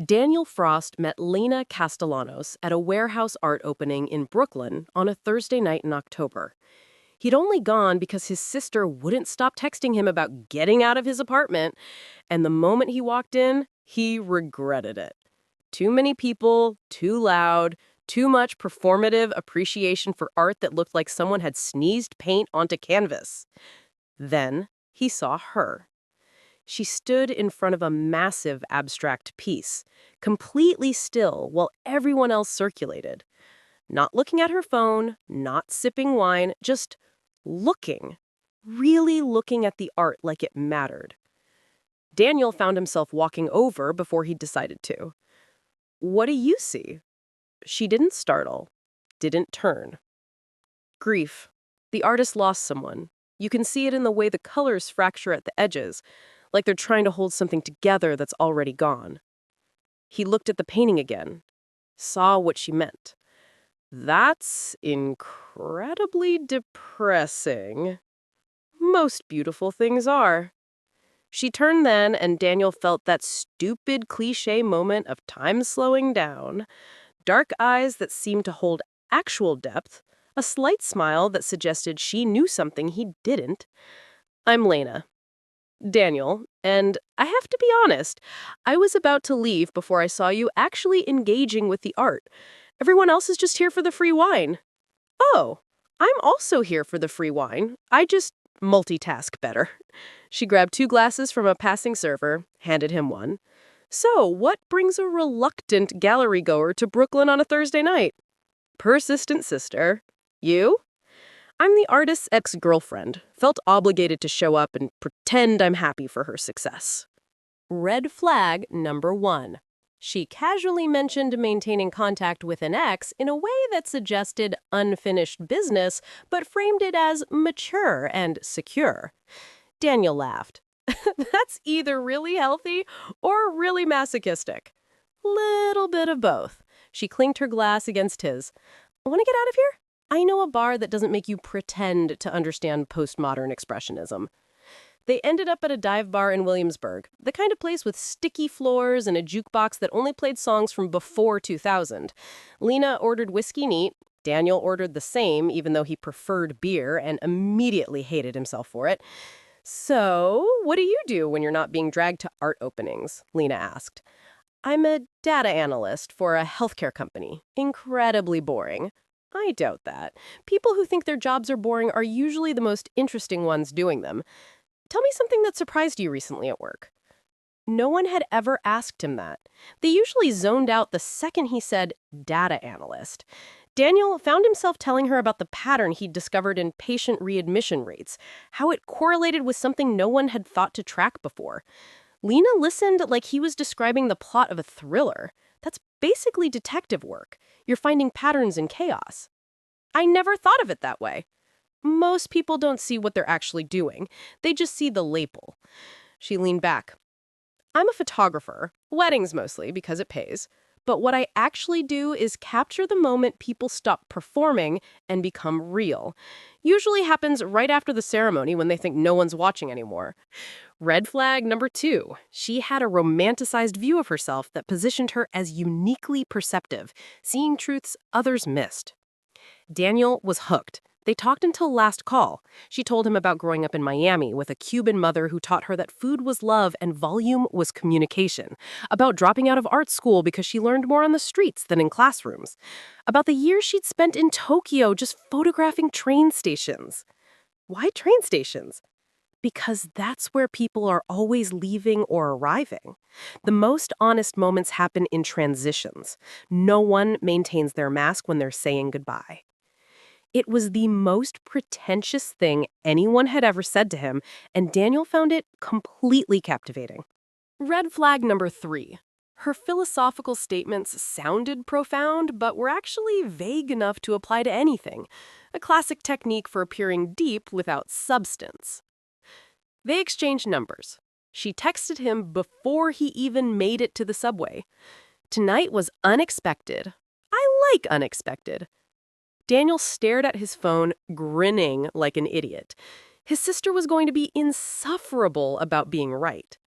Daniel Frost met Lena Castellanos at a warehouse art opening in Brooklyn on a Thursday night in October. He'd only gone because his sister wouldn't stop texting him about getting out of his apartment, and the moment he walked in, he regretted it. Too many people, too loud, too much performative appreciation for art that looked like someone had sneezed paint onto canvas. Then he saw her. She stood in front of a massive abstract piece, completely still while everyone else circulated. Not looking at her phone, not sipping wine, just looking. Really looking at the art like it mattered. Daniel found himself walking over before he decided to. "What do you see?" She didn't startle, didn't turn. Grief. The artist lost someone. You can see it in the way the colors fracture at the edges, like they're trying to hold something together that's already gone. He looked at the painting again, saw what she meant. That's incredibly depressing. Most beautiful things are. She turned then, and Daniel felt that stupid cliché moment of time slowing down. Dark eyes that seemed to hold actual depth, a slight smile that suggested she knew something he didn't. "I'm Lena." "Daniel, and I have to be honest, I was about to leave before I saw you actually engaging with the art. Everyone else is just here for the free wine." "Oh, I'm also here for the free wine. I just multitask better." She grabbed 2 glasses from a passing server, handed him one. "So, what brings a reluctant gallery goer to Brooklyn on a Thursday night?" "Persistent sister. You?" "I'm the artist's ex-girlfriend. Felt obligated to show up and pretend I'm happy for her success." Red flag number 1. She casually mentioned maintaining contact with an ex in a way that suggested unfinished business, but framed it as mature and secure. Daniel laughed. "That's either really healthy or really masochistic." "Little bit of both." She clinked her glass against his. "Want to get out of here? I know a bar that doesn't make you pretend to understand postmodern expressionism." They ended up at a dive bar in Williamsburg, the kind of place with sticky floors and a jukebox that only played songs from before 2000. Lena ordered whiskey neat. Daniel ordered the same, even though he preferred beer and immediately hated himself for it. "So, what do you do when you're not being dragged to art openings?" Lena asked. "I'm a data analyst for a healthcare company. Incredibly boring." "I doubt that. People who think their jobs are boring are usually the most interesting ones doing them. Tell me something that surprised you recently at work." No one had ever asked him that. They usually zoned out the second he said data analyst. Daniel found himself telling her about the pattern he'd discovered in patient readmission rates, how it correlated with something no one had thought to track before. Lena listened like he was describing the plot of a thriller. That's basically detective work. You're finding patterns in chaos. "I never thought of it that way." "Most people don't see what they're actually doing. They just see the label." She leaned back. "I'm a photographer, weddings mostly because it pays. But what I actually do is capture the moment people stop performing and become real. Usually happens right after the ceremony when they think no one's watching anymore." Red flag number 2. She had a romanticized view of herself that positioned her as uniquely perceptive, seeing truths others missed. Daniel was hooked. They talked until last call. She told him about growing up in Miami with a Cuban mother who taught her that food was love and volume was communication. About dropping out of art school because she learned more on the streets than in classrooms. About the years she'd spent in Tokyo just photographing train stations. Why train stations? Because that's where people are always leaving or arriving. The most honest moments happen in transitions. No one maintains their mask when they're saying goodbye. It was the most pretentious thing anyone had ever said to him, and Daniel found it completely captivating. Red flag number 3. Her philosophical statements sounded profound, but were actually vague enough to apply to anything. A classic technique for appearing deep without substance. They exchanged numbers. She texted him before he even made it to the subway. Tonight was unexpected. I like unexpected. Daniel stared at his phone, grinning like an idiot. His sister was going to be insufferable about being right.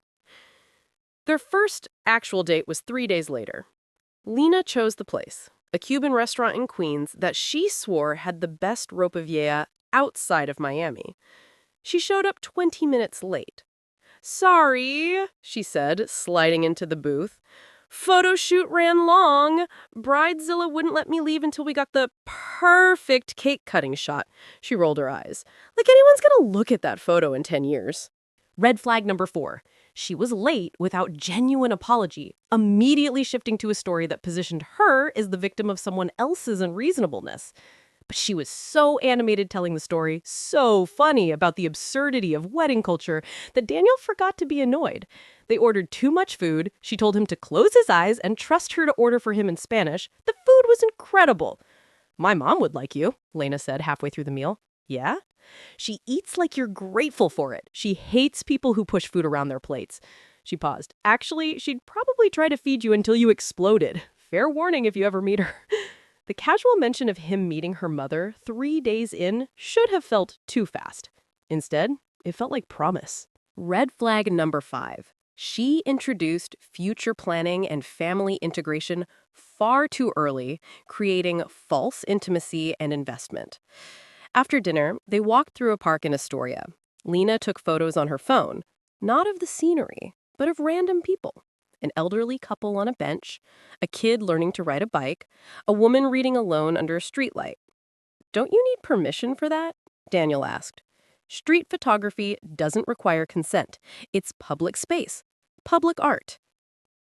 Their first actual date was 3 days later. Lena chose the place, a Cuban restaurant in Queens that she swore had the best ropa vieja outside of Miami. She showed up 20 minutes late. "Sorry," she said, sliding into the booth. "Photo shoot ran long. Bridezilla wouldn't let me leave until we got the perfect cake cutting shot." She rolled her eyes. Like anyone's gonna look at that photo in 10 years. Red flag number 4. She was late without genuine apology, immediately shifting to a story that positioned her as the victim of someone else's unreasonableness. But she was so animated telling the story, so funny about the absurdity of wedding culture, that Daniel forgot to be annoyed. They ordered too much food. She told him to close his eyes and trust her to order for him in Spanish. The food was incredible. "My mom would like you," Lena said halfway through the meal. "Yeah?" "She eats like you're grateful for it. She hates people who push food around their plates." She paused. "Actually, she'd probably try to feed you until you exploded. Fair warning if you ever meet her." The casual mention of him meeting her mother 3 days in should have felt too fast. Instead, it felt like promise. Red flag number 5. She introduced future planning and family integration far too early, creating false intimacy and investment. After dinner, they walked through a park in Astoria. Lena took photos on her phone, not of the scenery, but of random people. An elderly couple on a bench, a kid learning to ride a bike, a woman reading alone under a streetlight. "Don't you need permission for that?" Daniel asked. "Street photography doesn't require consent. It's public space, public art."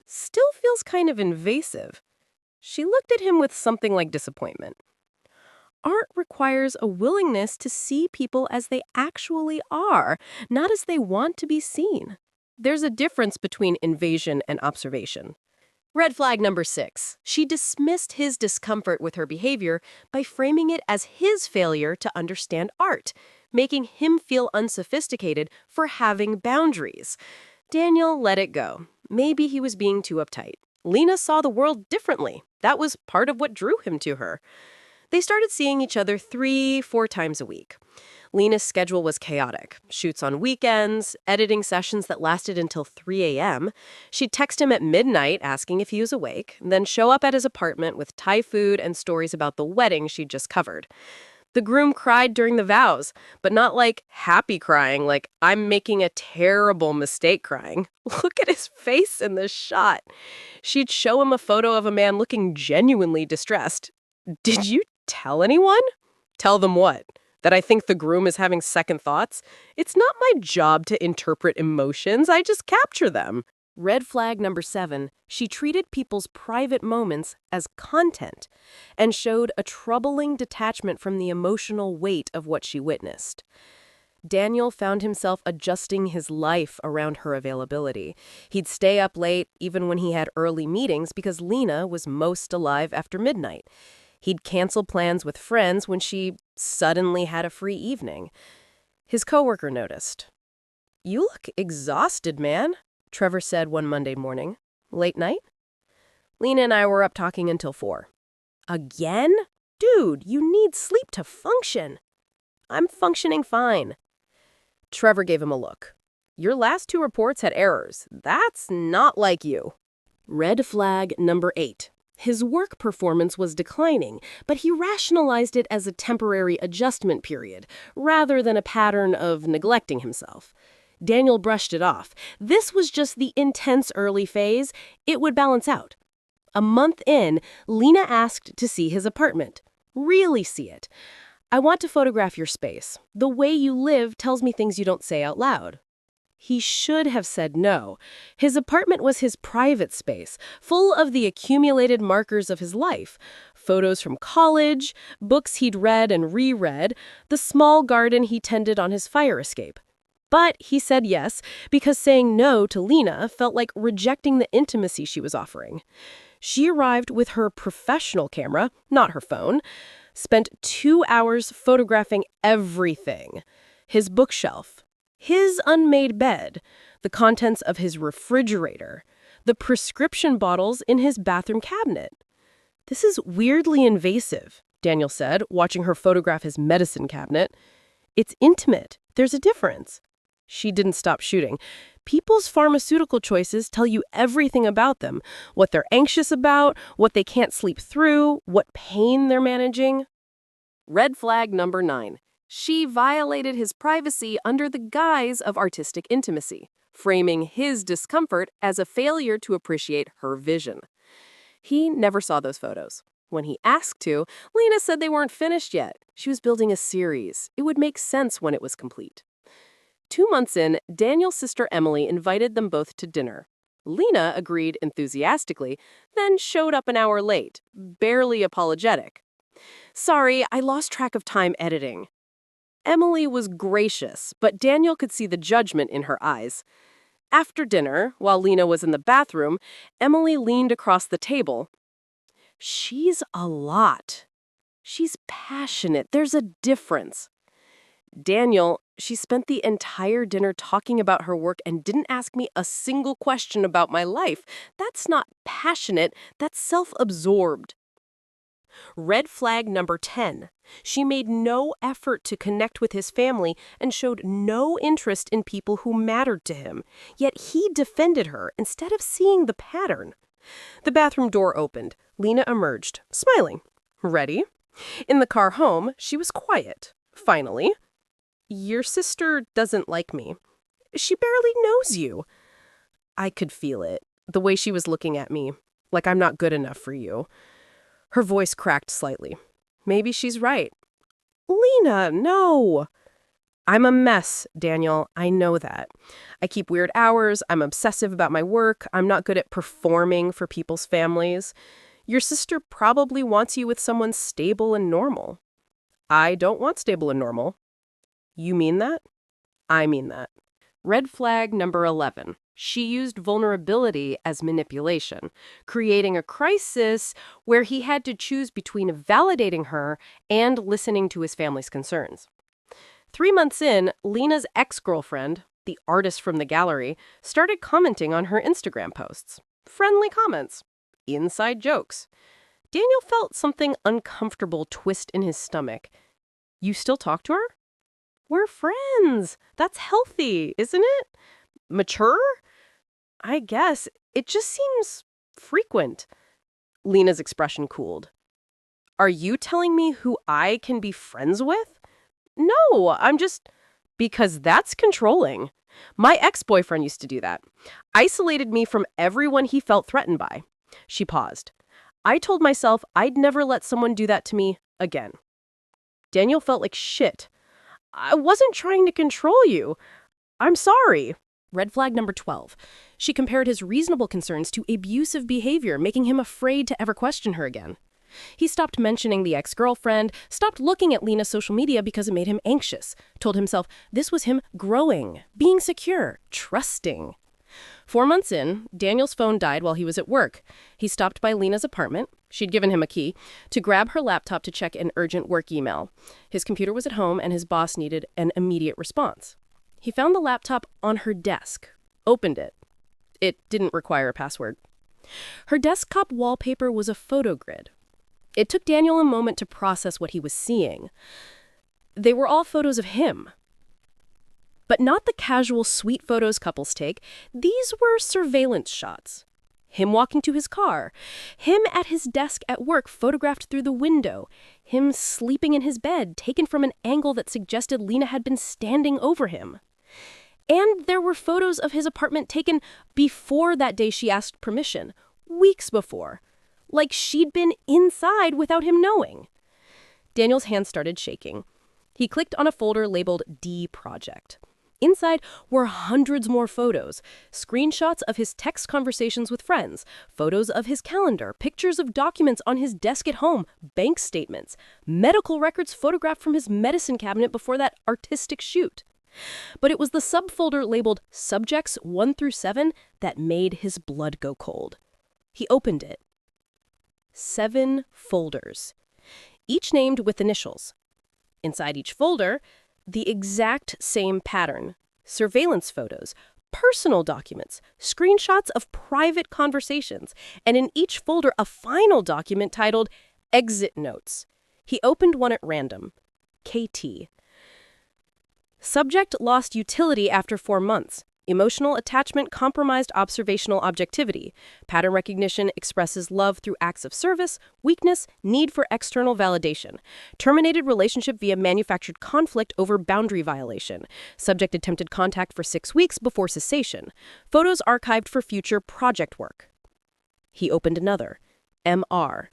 Still feels kind of invasive. She looked at him with something like disappointment. Art requires a willingness to see people as they actually are, not as they want to be seen. There's a difference between invasion and observation. Red flag number 6. She dismissed his discomfort with her behavior by framing it as his failure to understand art, making him feel unsophisticated for having boundaries. Daniel let it go. Maybe he was being too uptight. Lena saw the world differently. That was part of what drew him to her. They started seeing each other 3-4 times a week. Lena's schedule was chaotic. Shoots on weekends, editing sessions that lasted until 3 a.m. She'd text him at midnight asking if he was awake, then show up at his apartment with Thai food and stories about the wedding she'd just covered. The groom cried during the vows, but not like happy crying, like "I'm making a terrible mistake" crying. Look at his face in this shot. She'd show him a photo of a man looking genuinely distressed. "Did you tell anyone?" "Tell them what? That I think the groom is having second thoughts? It's not my job to interpret emotions. I just capture them." Red flag number 7. She treated people's private moments as content and showed a troubling detachment from the emotional weight of what she witnessed. Daniel found himself adjusting his life around her availability. He'd stay up late even when he had early meetings because Lena was most alive after midnight. He'd cancel plans with friends when she suddenly had a free evening. His coworker noticed. "You look exhausted, man," Trevor said one Monday morning. "Late night?" "Lena and I were up talking until 4. "Again? Dude, you need sleep to function." "I'm functioning fine." Trevor gave him a look. "Your last 2 reports had errors. That's not like you." Red flag number 8. His work performance was declining, but he rationalized it as a temporary adjustment period, rather than a pattern of neglecting himself. Daniel brushed it off. This was just the intense early phase. It would balance out. A month in, Lena asked to see his apartment. Really see it. "I want to photograph your space. The way you live tells me things you don't say out loud." He should have said no. His apartment was his private space, full of the accumulated markers of his life. Photos from college, books he'd read and reread, the small garden he tended on his fire escape. But he said yes, because saying no to Lena felt like rejecting the intimacy she was offering. She arrived with her professional camera, not her phone, spent 2 hours photographing everything. His bookshelf, his unmade bed, the contents of his refrigerator, the prescription bottles in his bathroom cabinet. "This is weirdly invasive," Daniel said, watching her photograph his medicine cabinet. "It's intimate. There's a difference." She didn't stop shooting. People's pharmaceutical choices tell you everything about them, what they're anxious about, what they can't sleep through, what pain they're managing. Red flag number 9. She violated his privacy under the guise of artistic intimacy, framing his discomfort as a failure to appreciate her vision. He never saw those photos. When he asked to, Lena said they weren't finished yet. She was building a series. It would make sense when it was complete. 2 months in, Daniel's sister Emily invited them both to dinner. Lena agreed enthusiastically, then showed up an hour late, barely apologetic. "Sorry, I lost track of time editing." Emily was gracious, but Daniel could see the judgment in her eyes. After dinner, while Lena was in the bathroom, Emily leaned across the table. "She's a lot. She's passionate. There's a difference." "Daniel, she spent the entire dinner talking about her work and didn't ask me a single question about my life. That's not passionate, that's self-absorbed." Red flag number 10. She made no effort to connect with his family and showed no interest in people who mattered to him. Yet he defended her instead of seeing the pattern. The bathroom door opened. Lena emerged, smiling. "Ready?" In the car home, she was quiet. Finally, "Your sister doesn't like me. She barely knows you." I could feel it, the way she was looking at me, like I'm not good enough for you. Her voice cracked slightly. Maybe she's right. "Lena, no." "I'm a mess, Daniel. I know that. I keep weird hours. I'm obsessive about my work. I'm not good at performing for people's families. Your sister probably wants you with someone stable and normal." "I don't want stable and normal." "You mean that?" "I mean that." Red flag number 11. She used vulnerability as manipulation, creating a crisis where he had to choose between validating her and listening to his family's concerns. 3 months in, Lena's ex-girlfriend, the artist from the gallery, started commenting on her Instagram posts. Friendly comments. Inside jokes. Daniel felt something uncomfortable twist in his stomach. "You still talk to her?" "We're friends. That's healthy, isn't it?" "Mature?" "I guess. It just seems frequent." Lena's expression cooled. "Are you telling me who I can be friends with?" "No, I'm just..." "Because that's controlling. My ex-boyfriend used to do that. Isolated me from everyone he felt threatened by." She paused. "I told myself I'd never let someone do that to me again." Daniel felt like shit. "I wasn't trying to control you. I'm sorry." Red flag number 12. She compared his reasonable concerns to abusive behavior, making him afraid to ever question her again. He stopped mentioning the ex-girlfriend, stopped looking at Lena's social media because it made him anxious, told himself this was him growing, being secure, trusting. 4 months in, Daniel's phone died while he was at work. He stopped by Lena's apartment, she'd given him a key, to grab her laptop to check an urgent work email. His computer was at home and his boss needed an immediate response. He found the laptop on her desk, opened it. It didn't require a password. Her desktop wallpaper was a photo grid. It took Daniel a moment to process what he was seeing. They were all photos of him. But not the casual sweet photos couples take. These were surveillance shots. Him walking to his car. Him at his desk at work, photographed through the window. Him sleeping in his bed, taken from an angle that suggested Lena had been standing over him. And there were photos of his apartment taken before that day she asked permission, weeks before. Like she'd been inside without him knowing. Daniel's hand started shaking. He clicked on a folder labeled D Project. Inside were hundreds more photos, screenshots of his text conversations with friends, photos of his calendar, pictures of documents on his desk at home, bank statements, medical records photographed from his medicine cabinet before that artistic shoot. But it was the subfolder labeled Subjects 1 through 7 that made his blood go cold. He opened it. 7 folders, each named with initials. Inside each folder, the exact same pattern: surveillance photos, personal documents, screenshots of private conversations, and in each folder a final document titled Exit Notes. He opened one at random. KT. Subject lost utility after 4 months. Emotional attachment compromised observational objectivity. Pattern recognition expresses love through acts of service, weakness, need for external validation. Terminated relationship via manufactured conflict over boundary violation. Subject attempted contact for 6 weeks before cessation. Photos archived for future project work. He opened another. MR.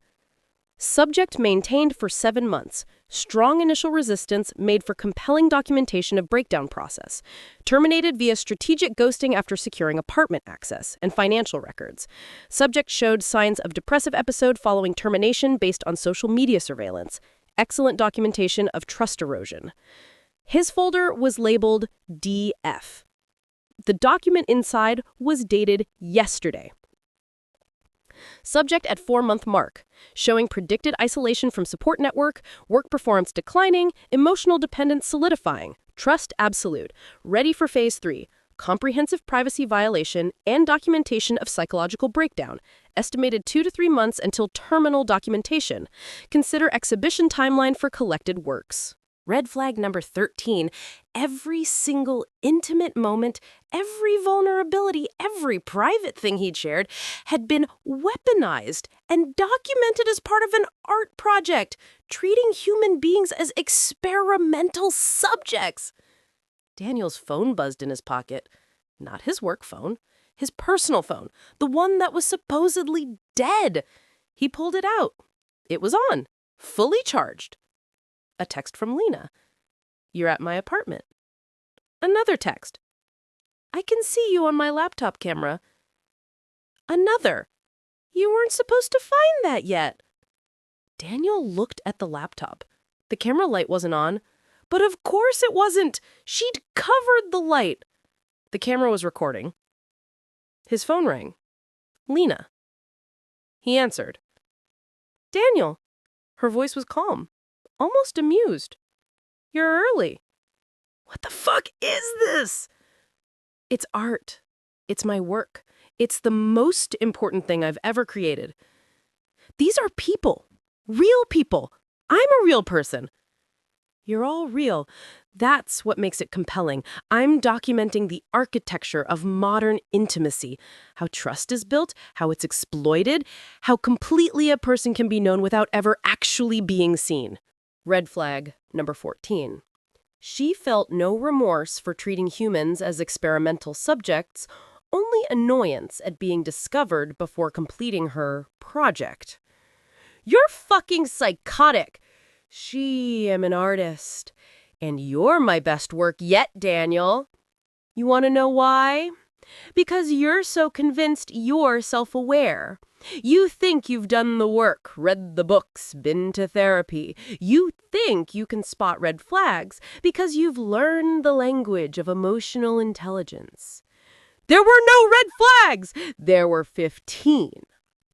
Subject maintained for 7 months. Strong initial resistance made for compelling documentation of breakdown process. Terminated via strategic ghosting after securing apartment access and financial records. Subject showed signs of depressive episode following termination based on social media surveillance. Excellent documentation of trust erosion. His folder was labeled DF. The document inside was dated yesterday. Subject at 4-month mark, showing predicted isolation from support network, work performance declining, emotional dependence solidifying, trust absolute, ready for phase 3, comprehensive privacy violation and documentation of psychological breakdown, estimated 2 to 3 months until terminal documentation. Consider exhibition timeline for collected works. Red flag number 13, every single intimate moment, every vulnerability, every private thing he'd shared had been weaponized and documented as part of an art project, treating human beings as experimental subjects. Daniel's phone buzzed in his pocket. Not his work phone, his personal phone, the one that was supposedly dead. He pulled it out. It was on, fully charged. A text from Lena. You're at my apartment. Another text. I can see you on my laptop camera. Another. You weren't supposed to find that yet. Daniel looked at the laptop. The camera light wasn't on. But of course it wasn't. She'd covered the light. The camera was recording. His phone rang. Lena. He answered. Daniel. Her voice was calm. Almost amused. You're early. What the fuck is this? It's art. It's my work. It's the most important thing I've ever created. These are people. Real people. I'm a real person. You're all real. That's what makes it compelling. I'm documenting the architecture of modern intimacy, how trust is built, how it's exploited, how completely a person can be known without ever actually being seen. Red flag number 14. She felt no remorse for treating humans as experimental subjects, only annoyance at being discovered before completing her project. You're fucking psychotic. She am an artist. And you're my best work yet, Daniel. You want to know why? Because you're so convinced you're self-aware. You think you've done the work, read the books, been to therapy. You think you can spot red flags because you've learned the language of emotional intelligence. There were no red flags! There were 15.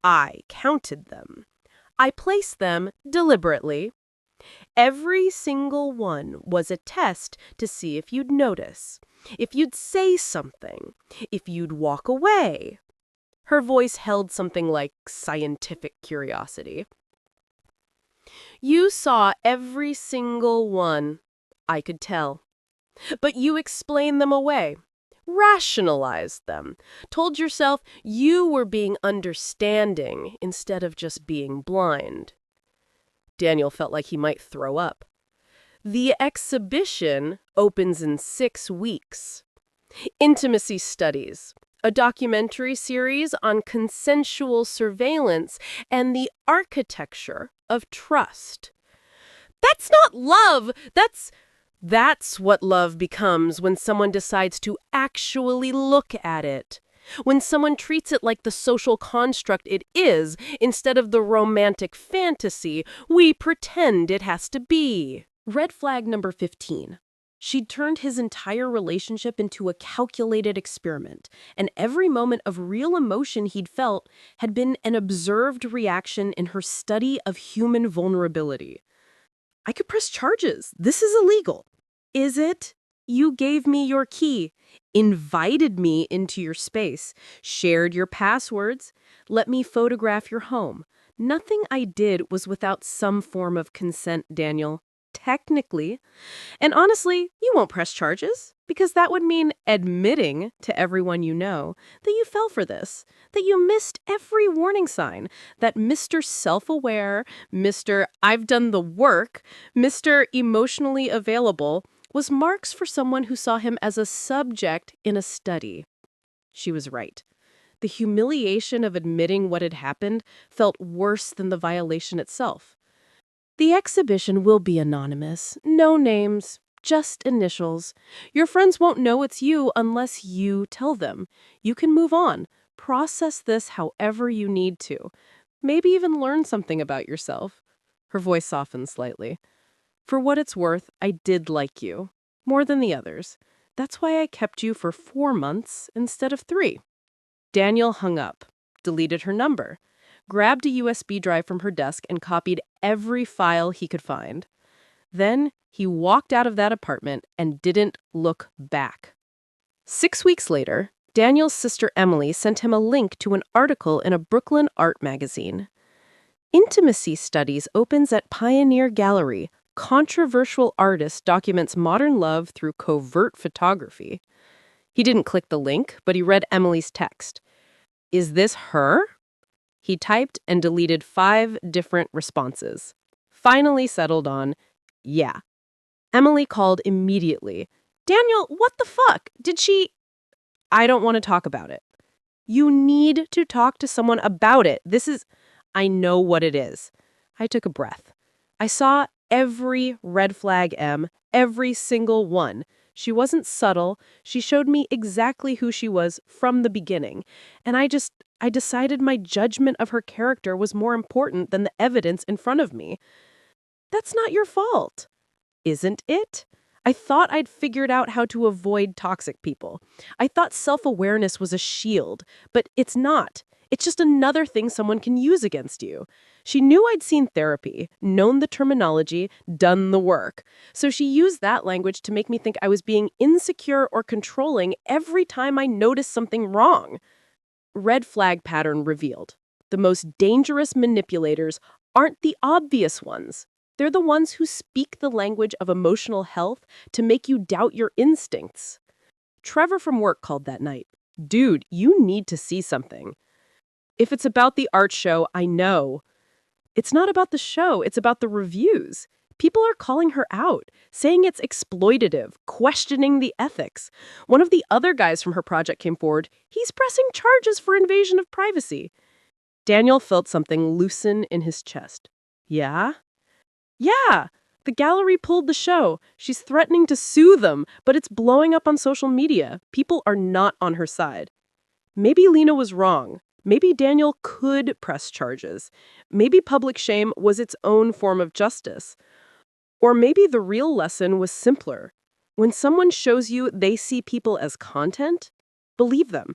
I counted them. I placed them deliberately. Every single one was a test to see if you'd notice, if you'd say something, if you'd walk away. Her voice held something like scientific curiosity. You saw every single one, I could tell. But you explained them away, rationalized them, told yourself you were being understanding instead of just being blind. Daniel felt like he might throw up. The exhibition opens in 6 weeks. Intimacy Studies, a documentary series on consensual surveillance and the architecture of trust. That's not love! That's what love becomes when someone decides to actually look at it. When someone treats it like the social construct it is, instead of the romantic fantasy we pretend it has to be. Red flag number 15. She'd turned his entire relationship into a calculated experiment, and every moment of real emotion he'd felt had been an observed reaction in her study of human vulnerability. I could press charges. This is illegal. Is it? You gave me your key, invited me into your space, shared your passwords, let me photograph your home. Nothing I did was without some form of consent, Daniel. technically. And honestly, you won't press charges because that would mean admitting to everyone you know that you fell for this, that you missed every warning sign, that Mr. Self-aware, Mr. I've done the work, Mr. Emotionally available was marks for someone who saw him as a subject in a study. She was right. The humiliation of admitting what had happened felt worse than the violation itself. The exhibition will be anonymous. No names, just initials. Your friends won't know it's you unless you tell them. You can move on. Process this however you need to. Maybe even learn something about yourself. Her voice softened slightly. For what it's worth, I did like you. More than the others. That's why I kept you for 4 months instead of 3. Daniel hung up, deleted her number, grabbed a USB drive from her desk and copied every file he could find. Then he walked out of that apartment and didn't look back. 6 weeks later, Daniel's sister Emily sent him a link to an article in a Brooklyn art magazine. Intimacy Studies opens at Pioneer Gallery. Controversial artist documents modern love through covert photography. He didn't click the link, but he read Emily's text. Is this her? He typed and deleted 5 different responses. Finally settled on, yeah. Emily called immediately. Daniel, what the fuck? Did she... I don't want to talk about it. You need to talk to someone about it. I know what it is. I took a breath. I saw every red flag, every single one. She wasn't subtle. She showed me exactly who she was from the beginning. And I decided my judgment of her character was more important than the evidence in front of me. That's not your fault. Isn't it? I thought I'd figured out how to avoid toxic people. I thought self-awareness was a shield, but it's not. It's just another thing someone can use against you. She knew I'd seen therapy, known the terminology, done the work. So she used that language to make me think I was being insecure or controlling every time I noticed something wrong. Red flag pattern revealed. The most dangerous manipulators aren't the obvious ones. They're the ones who speak the language of emotional health to make you doubt your instincts. Trevor from work called that night. Dude, you need to see something. If it's about the art show, I know. It's not about the show, it's about the reviews. People are calling her out, saying it's exploitative, questioning the ethics. One of the other guys from her project came forward. He's pressing charges for invasion of privacy. Daniel felt something loosen in his chest. Yeah? Yeah! The gallery pulled the show. She's threatening to sue them, but it's blowing up on social media. People are not on her side. Maybe Lena was wrong. Maybe Daniel could press charges. Maybe public shame was its own form of justice. Or maybe the real lesson was simpler. When someone shows you they see people as content, believe them.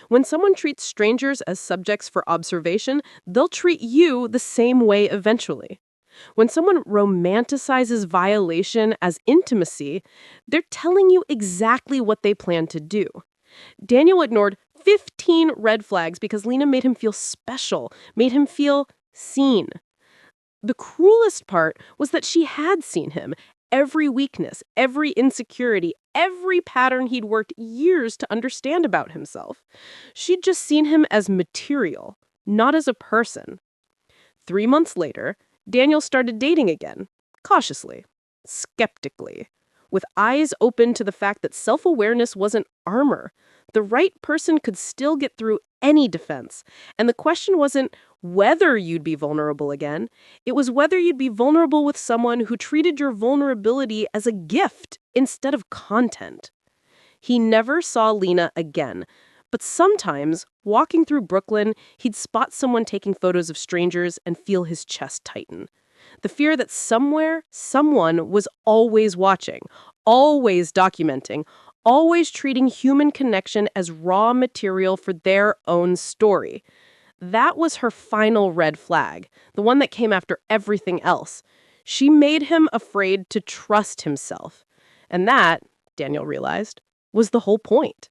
When someone treats strangers as subjects for observation, they'll treat you the same way eventually. When someone romanticizes violation as intimacy, they're telling you exactly what they plan to do. Daniel ignored 15 red flags because Lena made him feel special, made him feel seen. The cruelest part was that she had seen him. Every weakness, every insecurity, every pattern he'd worked years to understand about himself. She'd just seen him as material, not as a person. 3 months later, Daniel started dating again, cautiously, skeptically, with eyes open to the fact that self-awareness wasn't armor. The right person could still get through any defense. And the question wasn't whether you'd be vulnerable again. It was whether you'd be vulnerable with someone who treated your vulnerability as a gift instead of content. He never saw Lena again. But sometimes, walking through Brooklyn, he'd spot someone taking photos of strangers and feel his chest tighten. The fear that somewhere, someone was always watching, always documenting, always treating human connection as raw material for their own story. That was her final red flag, the one that came after everything else. She made him afraid to trust himself. And that, Daniel realized, was the whole point.